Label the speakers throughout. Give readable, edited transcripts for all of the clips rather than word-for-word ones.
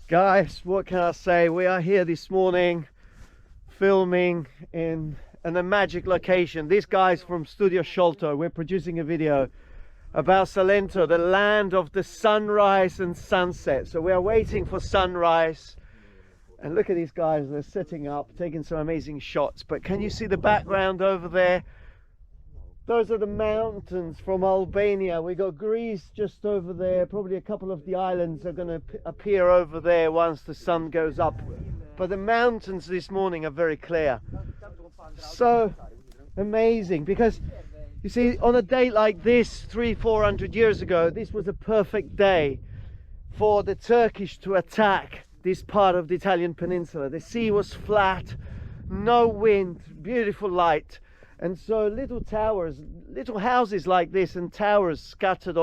Speaker 1: Guys, what can I say? We are here this morning filming in a magic location. These guys from Studio Sholto, we're producing a video about Salento, the land of the sunrise and sunset. So we are waiting for sunrise, and look at these guys, they're setting up, taking some amazing shots. But can you see the background over there? Those are the mountains from Albania. We got Greece just over there. Probably a couple of the islands are going to appear over there once the sun goes up. But the mountains this morning are very clear. So amazing, because you see, on a day like this 300-400 years ago, this was a perfect day for the Turkish to attack this part of the Italian peninsula. The sea was flat, no wind, beautiful light. And so little towers, little houses like this and towers scattered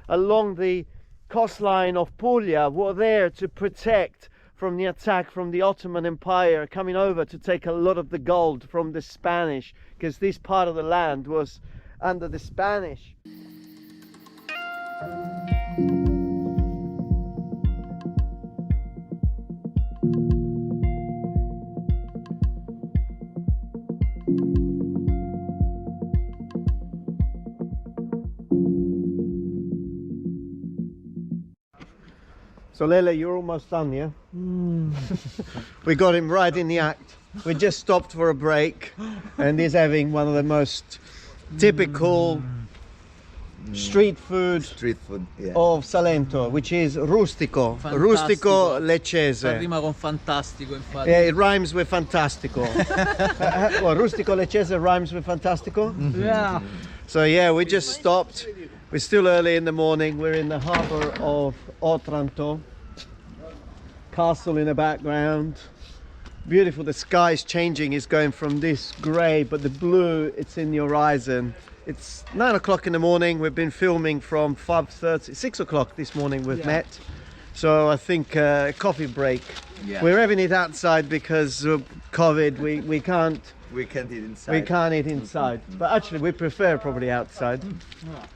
Speaker 1: along the coastline of Puglia were there to protect from the attack from the Ottoman Empire coming over to take a lot of the gold from the Spanish, because this part of the land was under the Spanish. So Lele, you're almost done, yeah? We got him right in the act. We just stopped for a break, and he's having one of the most typical street food
Speaker 2: yeah.
Speaker 1: of Salento, which is rustico.
Speaker 3: Fantastico.
Speaker 1: Rustico leccese.
Speaker 3: Rima con fantastico, infatti.
Speaker 1: Yeah, it rhymes with fantastico. Well, rustico leccese rhymes with fantastico.
Speaker 3: Yeah.
Speaker 1: So yeah, we just stopped. We're still early in the morning. We're in the harbour of Otranto. Castle in the background. Beautiful. The sky's changing. It's going from this grey, but the blue, it's in the horizon. It's 9 o'clock in the morning. We've been filming from 5:30, 6 o'clock this morning we've met. So I think a coffee break.
Speaker 2: Yeah.
Speaker 1: We're having it outside because of COVID. We can't
Speaker 2: eat inside.
Speaker 1: We can't eat inside, but actually we prefer probably outside.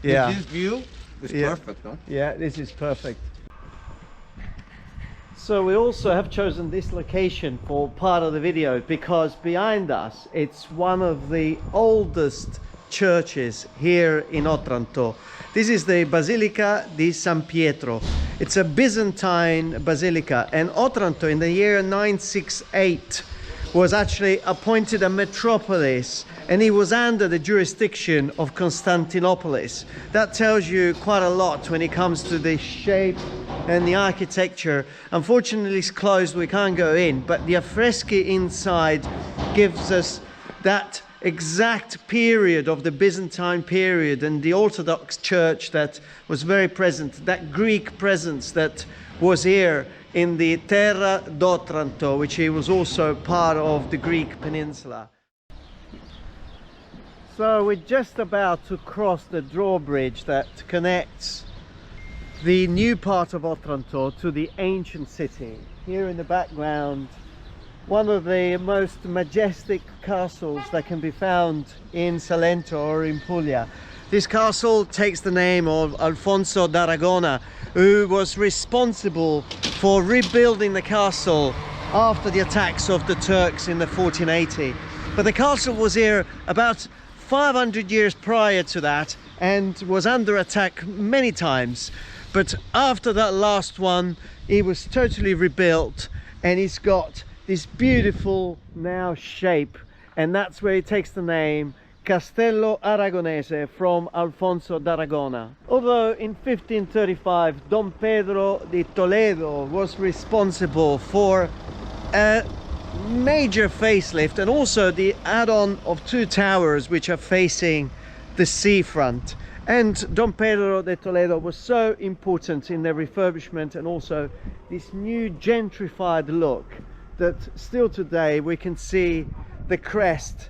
Speaker 1: Yeah.
Speaker 2: This view is perfect, no?
Speaker 1: Yeah, this is perfect. So we also have chosen this location for part of the video because behind us it's one of the oldest churches here in Otranto. This is the Basilica di San Pietro. It's a Byzantine basilica, and Otranto in the year 968 was actually appointed a metropolis, and he was under the jurisdiction of Constantinopolis. That tells you quite a lot when it comes to the shape and the architecture. Unfortunately it's closed, we can't go in, but the affreschi inside gives us that exact period of the Byzantine period and the Orthodox Church that was very present, that Greek presence that was here in the Terra d'Otranto, which was also part of the Greek peninsula. So we're just about to cross the drawbridge that connects the new part of Otranto to the ancient city. Here in the background, one of the most majestic castles that can be found in Salento or in Puglia. This castle takes the name of Alfonso d'Aragona, who was responsible for rebuilding the castle after the attacks of the Turks in the 1480. But the castle was here about 500 years prior to that and was under attack many times. But after that last one, it was totally rebuilt, and it's got this beautiful now shape, and that's where it takes the name Castello Aragonese from Alfonso d'Aragona. Although in 1535 Don Pedro di Toledo was responsible for a major facelift and also the add-on of 2 towers which are facing the seafront. And Don Pedro de Toledo was so important in the refurbishment and also this new gentrified look that still today we can see the crest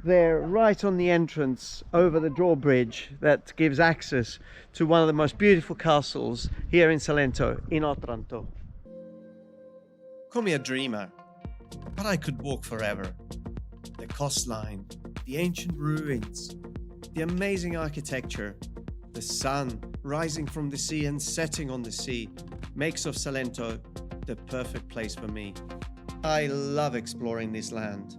Speaker 1: there right on the entrance over the drawbridge that gives access to one of the most beautiful castles here in Salento, in Otranto. Call me a dreamer, but I could walk forever. The coastline, the ancient ruins, the amazing architecture, the sun rising from the sea and setting on the sea makes of Salento the perfect place for me. I love exploring this land.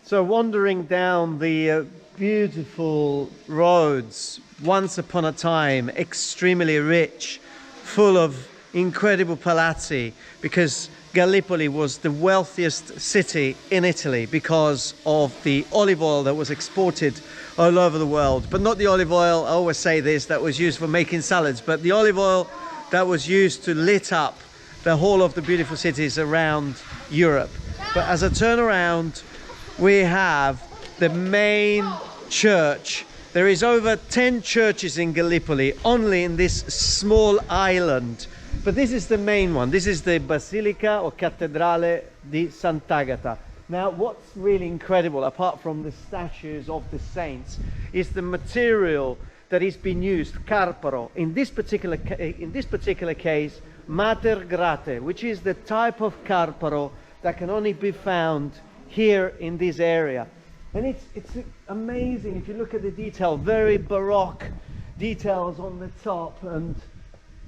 Speaker 1: So wandering down the beautiful roads, once upon a time extremely rich, full of incredible palazzi, because Gallipoli was the wealthiest city in Italy because of the olive oil that was exported all over the world. But not the olive oil, I always say this, that was used for making salads, but the olive oil that was used to lit up the whole of the beautiful cities around Europe. But as a turnaround, we have the main church. There is over 10 churches in Gallipoli, only in this small island. But this is the main one. This is the Basilica or Cattedrale di Sant'Agata. Now, what's really incredible, apart from the statues of the saints, is the material that is being used, carparo. In this particular case, Mater Grate, which is the type of carparo that can only be found here in this area. And it's amazing if you look at the detail, very Baroque details on the top and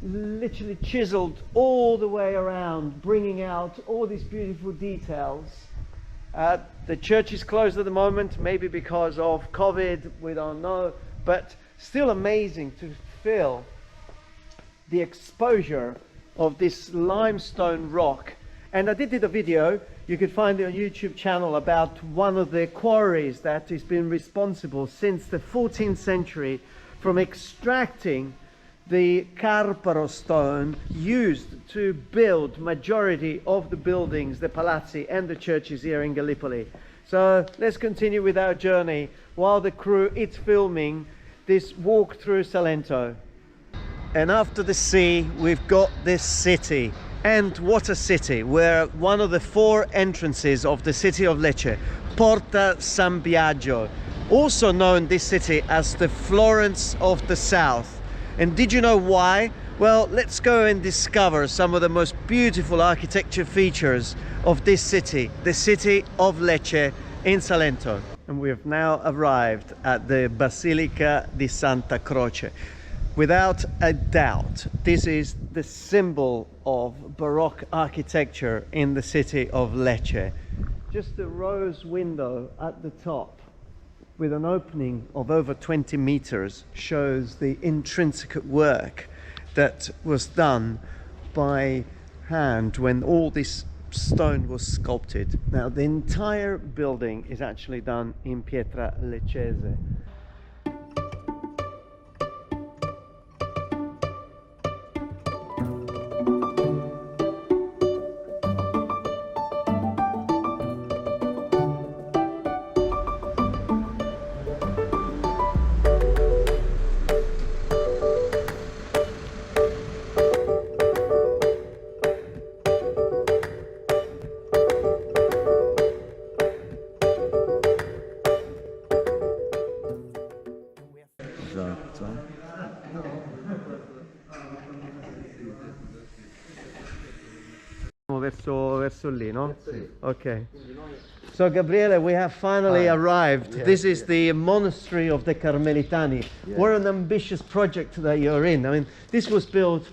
Speaker 1: literally chiseled all the way around, bringing out all these beautiful details. The church is closed at the moment, maybe because of COVID, we don't know, but still amazing to feel the exposure of this limestone rock. And I did a video, you could find it on YouTube channel, about one of the quarries that has been responsible since the 14th century from extracting the carparo stone used to build majority of the buildings, the palazzi and the churches here in Gallipoli. So let's continue with our journey while the crew is filming this walk through Salento. And after the sea, we've got this city. And what a city! We're one of the 4 entrances of the city of Lecce, Porta San Biagio, also known this city as the Florence of the South. And did you know why? Well, let's go and discover some of the most beautiful architecture features of this city, the city of Lecce in Salento. And we have now arrived at the Basilica di Santa Croce. Without a doubt, this is the symbol of Baroque architecture in the city of Lecce. Just a rose window at the top with an opening of over 20 meters shows the intrinsic work that was done by hand when all this stone was sculpted. Now, the entire building is actually done in pietra leccese. Verso lì, no?
Speaker 2: Sì.
Speaker 1: Okay. So Gabriele, we have finally arrived.
Speaker 2: Yes,
Speaker 1: this is
Speaker 2: yes.
Speaker 1: the Monastery of the Carmelitani.
Speaker 2: Yes.
Speaker 1: What an ambitious project that you're in. I mean, this was built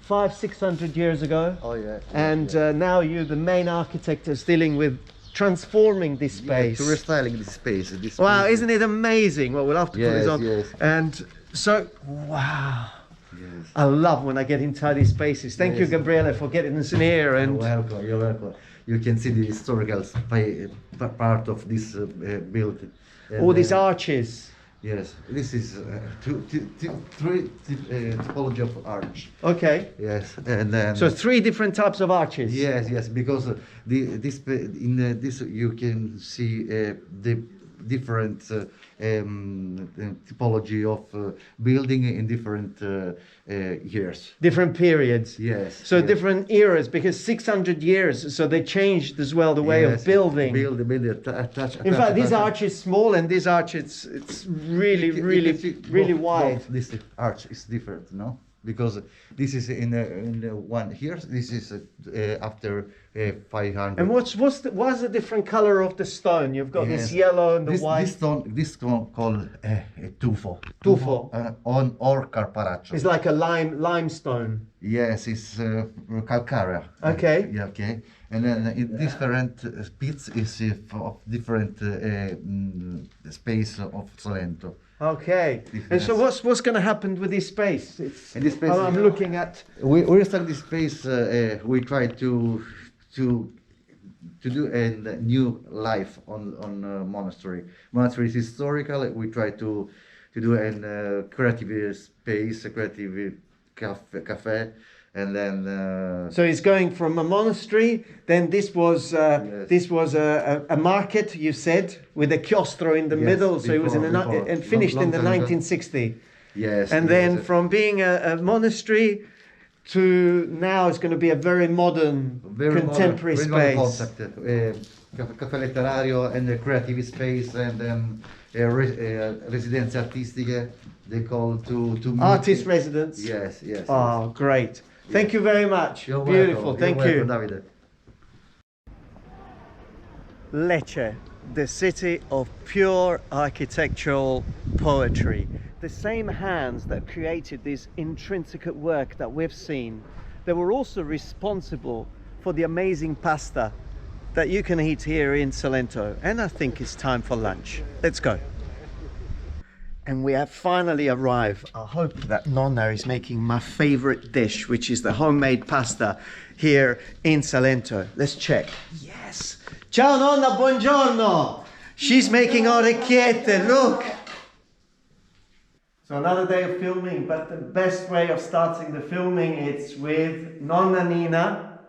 Speaker 1: 500-600 years ago.
Speaker 2: Oh yeah.
Speaker 1: And now you're the main architect is dealing with transforming this space.
Speaker 2: Yeah, to restyling this space.
Speaker 1: Wow,
Speaker 2: space.
Speaker 1: isn't it amazing? Well, we'll have to put this
Speaker 2: Yes,
Speaker 1: on.
Speaker 2: yes.
Speaker 1: And so, wow.
Speaker 2: Yes.
Speaker 1: I love when I get inside these spaces. Thank you,
Speaker 2: Yes.
Speaker 1: Gabriele, for getting us in here. And
Speaker 2: You're welcome. You're welcome. You can see the historical part of this building.
Speaker 1: all
Speaker 2: And,
Speaker 1: these arches.
Speaker 2: Yes, this is three typology of arch.
Speaker 1: Okay.
Speaker 2: Yes, and then
Speaker 1: So 3 different types of arches.
Speaker 2: yes, because this you can see the different typology of building in different years.
Speaker 1: Different periods.
Speaker 2: Yes.
Speaker 1: So
Speaker 2: yes.
Speaker 1: different eras, because 600 years, so they changed as well the way
Speaker 2: Yes,
Speaker 1: of building.
Speaker 2: build,
Speaker 1: In fact, this arch is small, and this arch it's really wide.
Speaker 2: This arch is different, no? Because this is in one here. This is after 500.
Speaker 1: And what's the different color of the stone? You've got this yellow and the white.
Speaker 2: This stone called tufo.
Speaker 1: Tufo.
Speaker 2: On or carpaccio.
Speaker 1: It's like a limestone.
Speaker 2: Yes, it's calcarea.
Speaker 1: Okay.
Speaker 2: Yeah, okay. And then in different pits is of different space of Salento.
Speaker 1: Okay. And so what's going to happen with this space?
Speaker 2: In this space,
Speaker 1: I'm looking at.
Speaker 2: We start this space. We try to do a new life on monastery. Monastery is historical. We try to do a creative space, a creative cafe. And then
Speaker 1: so it's going from a monastery. Then this was a market, you said, with a chiostro in the middle. So it was and finished in the 1960s.
Speaker 2: Yes.
Speaker 1: And then from being a monastery to now, it's going to be a very modern, contemporary space.
Speaker 2: Very modern concept. Caffè letterario and a creative space, and then residenze artistiche. They call to
Speaker 1: artist residence.
Speaker 2: Yes.
Speaker 1: Oh, great. Thank you very much.
Speaker 2: You're
Speaker 1: Beautiful.
Speaker 2: Welcome.
Speaker 1: Thank
Speaker 2: You're
Speaker 1: you.
Speaker 2: welcome, Davide.
Speaker 1: Lecce, the city of pure architectural poetry. The same hands that created this intrinsic work that we've seen, they were also responsible for the amazing pasta that you can eat here in Salento. And I think it's time for lunch. Let's go. And we have finally arrived. I hope that Nonna is making my favorite dish, which is the homemade pasta here in Salento. Let's check. Yes. Ciao Nonna, buongiorno. She's making orecchiette, look. So another day of filming, but the best way of starting the filming is with Nonna Nina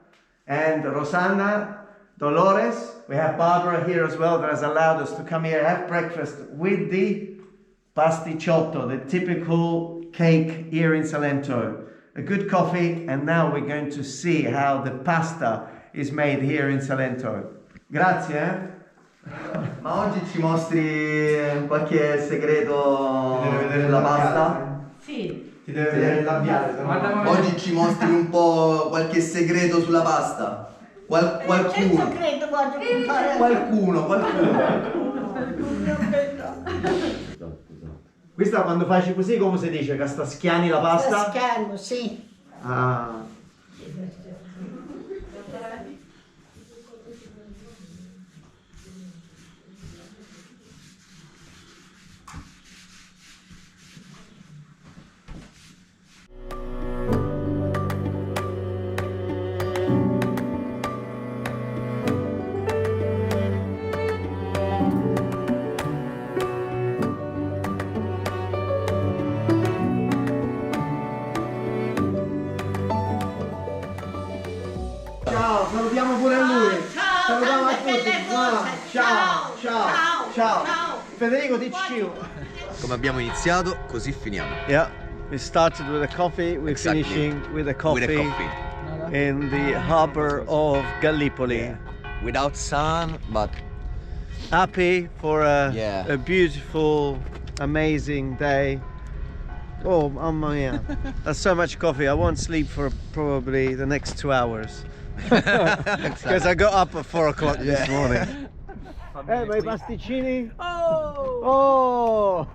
Speaker 1: and Rosanna, Dolores. We have Barbara here as well that has allowed us to come here, have breakfast with the pasticciotto, the typical cake here in Salento. A good coffee, and now we're going to see how the pasta is made here in Salento. Grazie. Ma oggi ci mostri qualche segreto della pasta?
Speaker 4: Sì.
Speaker 1: Ti deve vedere il labiale.
Speaker 5: Oggi ci mostri un po' qualche segreto sulla pasta. Qualcuno.
Speaker 4: Credo voglio contare.
Speaker 5: Qualcuno.
Speaker 1: Questa quando facci così come si dice? Che sta schiani la pasta?
Speaker 4: Schiano, sì.
Speaker 1: Ah. Ciao, salutiamo pure lui. Salutiamo a tutti. Ciao. Federico, dici ciao.
Speaker 6: Come abbiamo iniziato, così finiamo.
Speaker 1: Yeah, we started with a coffee, we're
Speaker 6: Exactly.
Speaker 1: finishing with a coffee,
Speaker 6: With a coffee.
Speaker 1: in the harbor of Gallipoli.
Speaker 6: Without sun, but
Speaker 1: Happy for
Speaker 6: Yeah.
Speaker 1: a beautiful, amazing day. Oh, mamma mia. That's so much coffee. I won't sleep for probably the next 2 hours. Because I got up at 4 o'clock this morning. Hey, my pasticcini. Oh!